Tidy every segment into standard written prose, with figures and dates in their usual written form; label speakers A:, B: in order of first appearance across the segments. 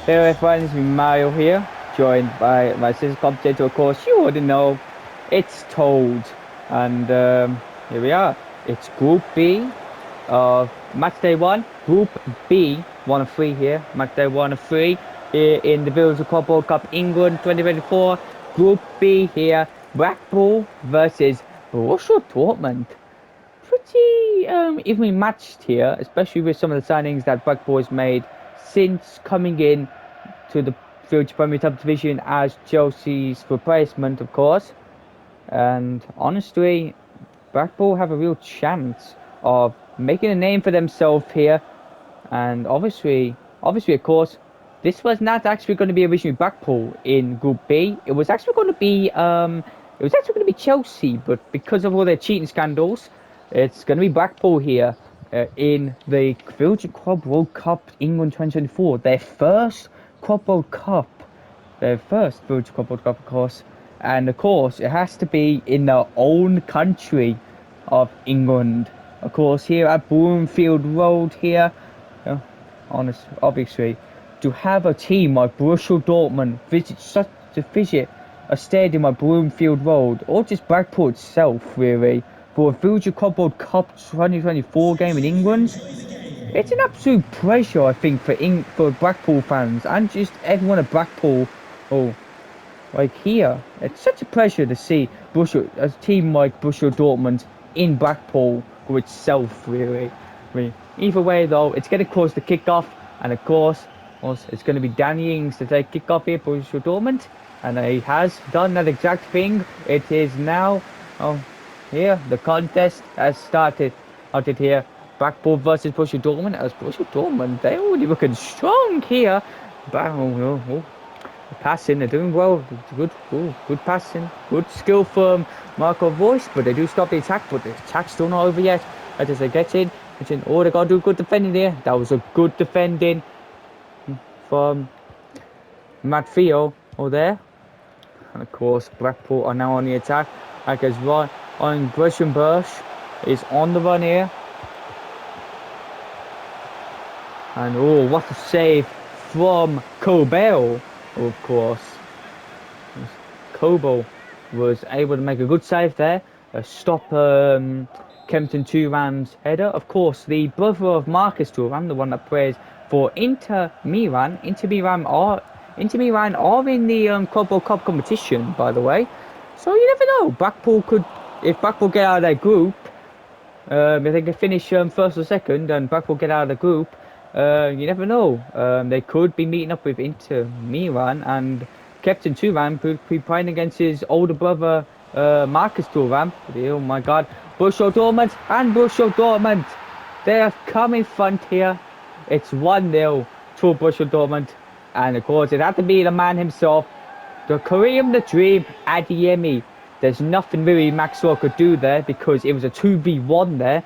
A: Hello everyone, it's me Mario here, joined by my sister commentator, of course, you already know, it's Toad. And here we are, it's Group B of Match Day 1, Group B, 1 of 3 here, Match Day 1 of 3, here in the VillagerClubWorldCup England 2024, Group B here, Blackpool versus Borussia Dortmund. Pretty evenly matched here, especially with some of the signings that Blackpool has made since coming in to the future Premier Top Division as Chelsea's replacement, of course. And honestly, Blackpool have a real chance of making a name for themselves here. And obviously, of course, this was not actually going to be originally Blackpool in Group B. It was actually going to be Chelsea, but because of all their cheating scandals, it's going to be Blackpool here in the Villager Club World Cup England 2024. Their first Club World Cup. Their first Villager Club World Cup, of course. And of course, it has to be in their own country of England. Of course, here at Broomfield Road here. Obviously, to have a team like Borussia Dortmund visit a stadium like Broomfield Road, or just Blackpool itself, really, for a VillagerClub World Cup 2024 game in England, it's an absolute pleasure, I think, for Blackpool fans and just everyone at Blackpool. Oh, like here, it's such a pleasure to see a team like Borussia Dortmund in Blackpool for itself, really. Either way, though, it's getting close to kickoff, and of course, it's going to be Danny Ings to take kickoff here for Borussia Dortmund, and he has done that exact thing. It is now, here, the contest has started here. Blackpool versus Borussia Dortmund, as Borussia Dortmund, they're already looking strong here. Passing, they're doing well. Good passing, good skill from Marco Reus, but they do stop the attack. But the attack's still not over yet. As they get in, oh, they gotta do good defending there. That was a good defending from Matfio over there. And of course, Blackpool are now on the attack. Like as right on Gresham is on the run here. And oh, what a save from Kobel. Of course, Kobo was able to make a good save there, stop Kempton Thuram's header. Of course, the brother of Marcus Thuram, the one that plays for Inter Milan. Inter Milan are in the Club World Cup competition, by the way. So you never know. If Blackpool get out of their group, if they can finish first or second, and Blackpool get out of the group. You never know. They could be meeting up with Inter Milan, and Captain Thuram could be playing against his older brother Marcus Thuram. Oh my God, Borussia Dortmund, they have come in front here. It's 1-0 to Borussia Dortmund, and of course it had to be the man himself, the Korean, the dream, Adeyemi. There's nothing really Maxwell could do there because it was a 2v1 there.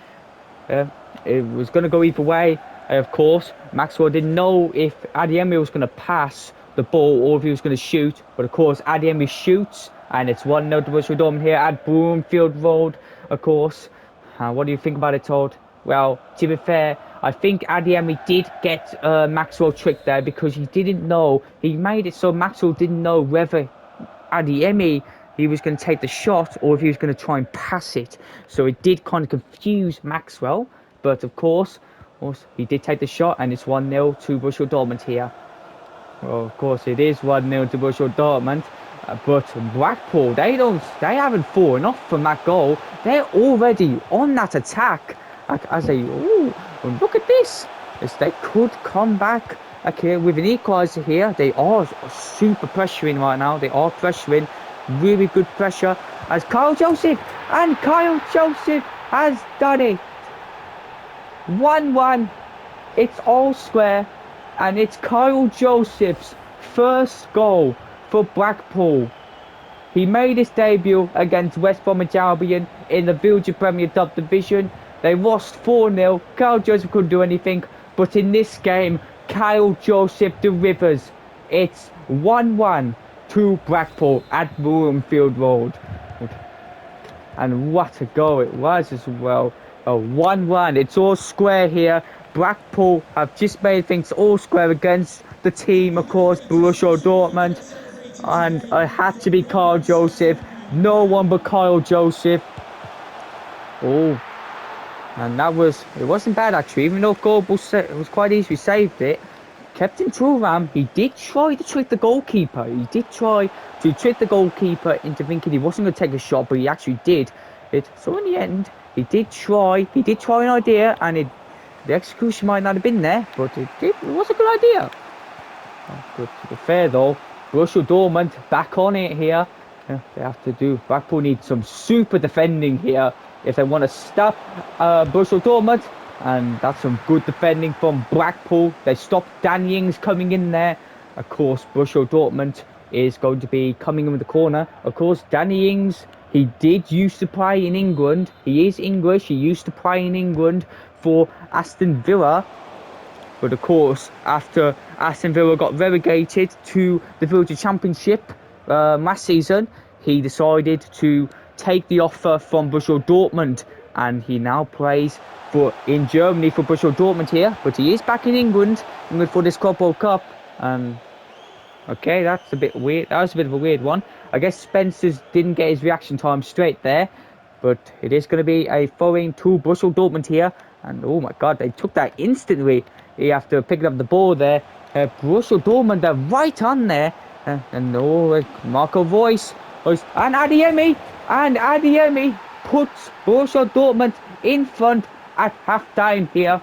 A: It was going to go either way. Of course, Maxwell didn't know if Adeyemi was going to pass the ball or if he was going to shoot. But of course, Adeyemi shoots, and it's 1-0 to Borussia Dortmund here at Broomfield Road, of course. What do you think about it, Todd? Well, to be fair, I think Adeyemi did get Maxwell tricked there because he didn't know. He made it so Maxwell didn't know whether Adeyemi he was going to take the shot or if he was going to try and pass it. So it did kind of confuse Maxwell. But of course, he did take the shot, and it's 1-0 to Borussia Dortmund here. Well, of course, it is 1-0 to Borussia Dortmund. But Blackpool, they haven't fallen off from that goal. They're already on that attack. Look at this. As they could come back with an equaliser here. They are super pressuring right now. They are pressuring. Really good pressure. As Kyle Joseph has done it. 1-1, it's all square, and it's Kyle Joseph's first goal for Blackpool. He made his debut against West Bromwich Albion in the Villager Premier Top Division. They lost 4-0. Kyle Joseph couldn't do anything, but in this game, Kyle Joseph delivers. It's 1-1 to Blackpool at Broomfield Road. And what a goal it was as well. 1-1. It's all square here. Blackpool have just made things all square against the team, of course, Borussia Dortmund. And I had to be Kyle Joseph. No one but Kyle Joseph. Oh, and it wasn't bad actually, even though goal was quite easy, we saved it. Captain Thuram, he did try to trick the goalkeeper. He did try to trick the goalkeeper into thinking he wasn't going to take a shot, but he actually did it. So in the end, he did try an idea, and the execution might not have been there, but it was a good idea. Oh, good to be fair though, Borussia Dortmund back on it here. They have to do. Blackpool need some super defending here if they want to stop Borussia Dortmund, and that's some good defending from Blackpool. They stopped Danny Ings coming in there. Of course, Borussia Dortmund is going to be coming in with the corner. Of course, Danny Ings, he did used to play in England. He is English. He used to play in England for Aston Villa. But of course, after Aston Villa got relegated to the Villager Championship last season, he decided to take the offer from Borussia Dortmund, and he now plays in Germany for Borussia Dortmund here. But he is back in England for this Club World Cup. And okay, that's a bit weird. That was a bit of a weird one. I guess Spencer's didn't get his reaction time straight there. But it is going to be a throw-in to Borussia Dortmund here. And oh my god, they took that instantly after picking up the ball there. Borussia Dortmund are right on there. And Marco Reus and Adeyemi puts Borussia Dortmund in front at half-time here.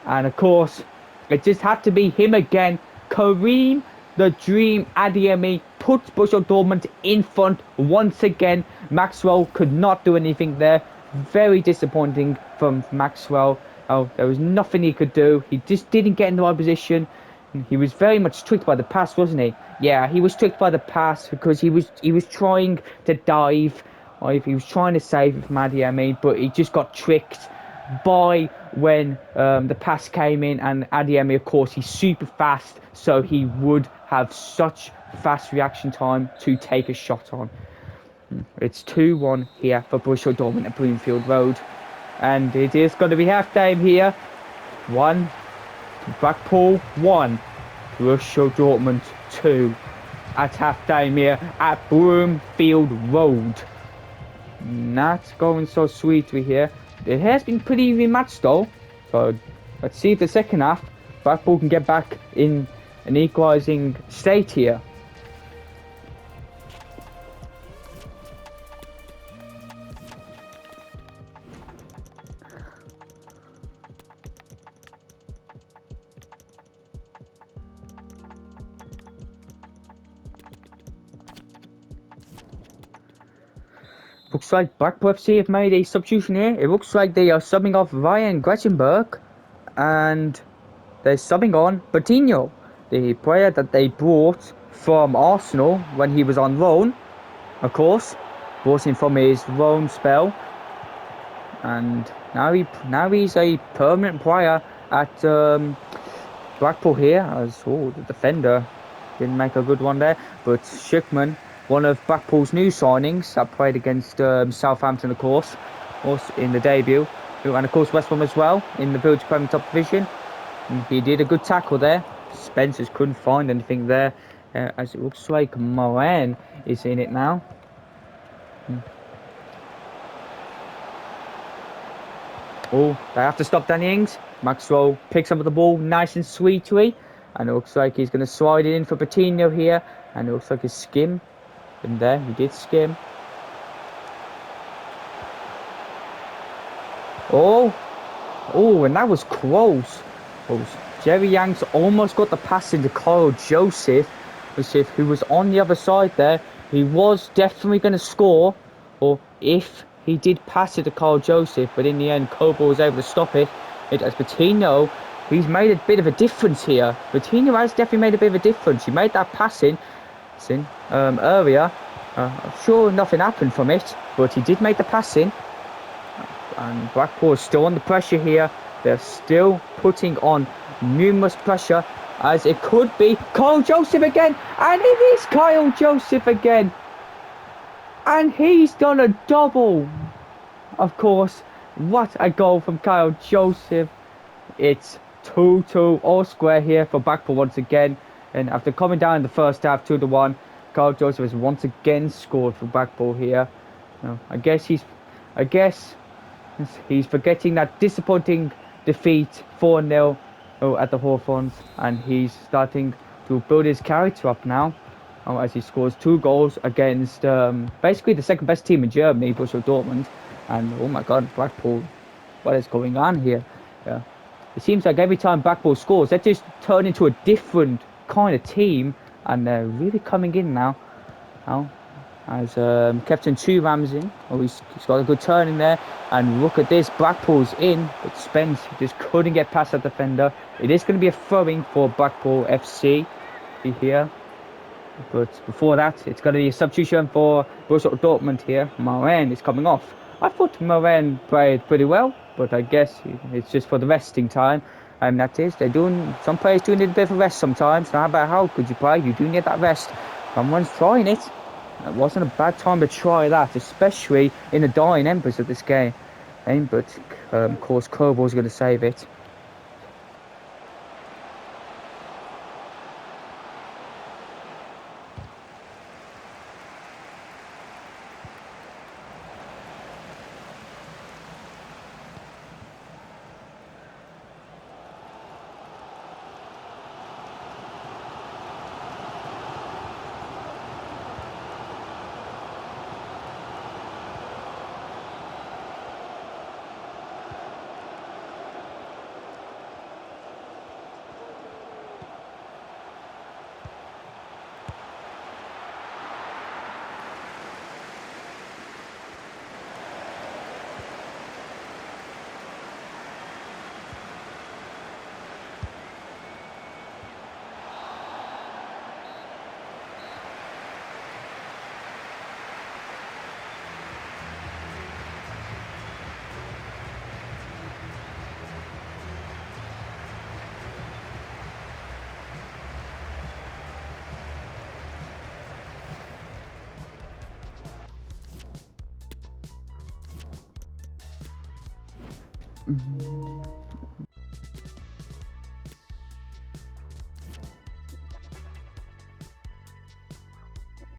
A: And of course, it just had to be him again. Karim the Dream Adeyemi puts Borussia Dortmund in front once again. Maxwell could not do anything there. Very disappointing from Maxwell. Oh, there was nothing he could do. He just didn't get in the right position. He was very much tricked by the pass, wasn't he? Yeah, he was tricked by the pass because he was trying to dive. Or he was trying to save it from Adeyemi, but he just got tricked by when the pass came in. And Adeyemi, of course, he's super fast, so he would have such fast reaction time to take a shot on. It's 2-1 here for Borussia Dortmund at Bloomfield Road. And it is going to be half-time here. 1, Blackpool 1, Borussia Dortmund 2 at half-time here at Bloomfield Road. Not going so sweetly here. It has been pretty even matched though. So let's see if the second half Blackpool can get back in an equalising state here. Looks like Blackpool FC have made a substitution here. It looks like they are subbing off Ryan Gretchenberg, and they're subbing on Bertinho, the player that they brought from Arsenal when he was on loan. Of course, brought him from his loan spell, and now he's a permanent player at Blackpool here. As the defender didn't make a good one there, but Schickman, one of Blackpool's new signings that played against Southampton, of course, also in the debut, and of course West Brom as well in the Village Premier Top Division. And he did a good tackle there. Spencers couldn't find anything there, as it looks like Moran is in it now. Oh, they have to stop Danny Ings. Maxwell picks up the ball nice and sweetly, and it looks like he's going to slide it in for Bertinho here, and it looks like a skim. And there, he did skim. Oh, and that was close. Jerry Yanks almost got the pass into Kyle Joseph, who was on the other side there. He was definitely going to score, or if he did pass it to Kyle Joseph, but in the end, Kobo was able to stop it. As Bertinho, he's made a bit of a difference here. Bertinho has definitely made a bit of a difference. He made that passing earlier. I'm sure nothing happened from it, but he did make the passing. And Blackpool is still under pressure here. They're still putting on numerous pressure, as it could be Kyle Joseph again, and it is Kyle Joseph again, and he's done a double. Of course, what a goal from Kyle Joseph. It's total all square here for Blackpool once again. And after coming down in the first half 2-1, Carl Joseph has once again scored for Blackpool here. I guess he's forgetting that disappointing defeat 4-0 at the Hawthorns, and he's starting to build his character up now. As he scores 2 goals against basically the second best team in Germany, Borussia Dortmund. And oh my God, Blackpool, what is going on here? Yeah. It seems like every time Blackpool scores, they just turn into a different kind of team, and they're really coming in now. As Captain Thuram's in. He's got a good turn in there. And look at this, Blackpool's in, but Spence just couldn't get past that defender. It is going to be a throwing for Blackpool FC here. But before that, it's going to be a substitution for Borussia Dortmund here. Moran is coming off. I thought Moran played pretty well, but I guess it's just for the resting time. And that is, some players do need a bit of a rest sometimes. No matter how good you play, you do need that rest. Someone's trying it. It wasn't a bad time to try that, especially in the dying embers of this game. But of course, Koval's going to save it.